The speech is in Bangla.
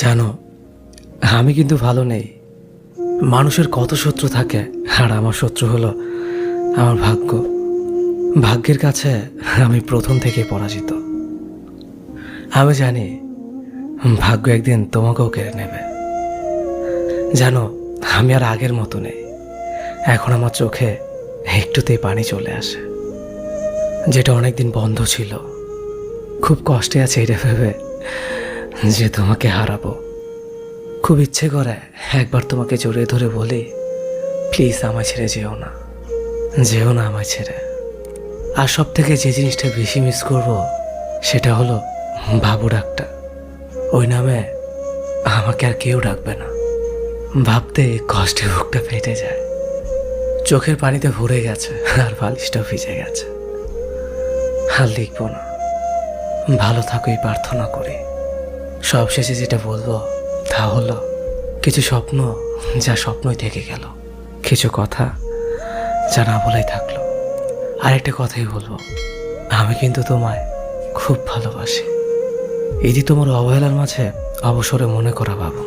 জানো, আমি কিন্তু ভালো নেই। মানুষের কত শত্রু থাকে, আর আমার শত্রু হলো আমার ভাগ্য। ভাগ্যের কাছে আমি প্রথম থেকেই পরাজিত। আমি জানি ভাগ্য একদিন তোমাকেও কেড়ে নেবে। জানো, আমি আর আগের মতো নেই। এখন আমার চোখে একটুতেই পানি চলে আসে, যেটা অনেকদিন বন্ধ ছিল। খুব কষ্টে আছে এটা ভেবে যে তোমাকে হারাবো। খুব ইচ্ছে করে একবার তোমাকে জড়িয়ে ধরে বলি, প্লিজ আমায় ছেড়ে যেও না, যেও না আমায় ছেড়ে। আর সব থেকে যে জিনিসটা বেশি মিস করব সেটা হলো বাবু ডাকটা। ওই নামে আমাকে আর কেউ ডাকবে না। ভাবতে কষ্টে বুকটা ফেটে যায়। চোখের পানিতে ভরে গেছে, আর বালিশটাও ভিজে গেছে। আর লিখবো না, ভালো থাকো এই প্রার্থনা করি। সবশেষে যেটা বলবো তা হলো, কিছু স্বপ্ন যা স্বপ্নই থেকে গেল, কিছু কথা যা না বলাই থাকলো। আরেকটা কথাই বলবো, আমি কিন্তু তোমায় খুব ভালোবাসি। এই যে তোমার অবহেলার মাঝে অবসরে মনে করা বাবু।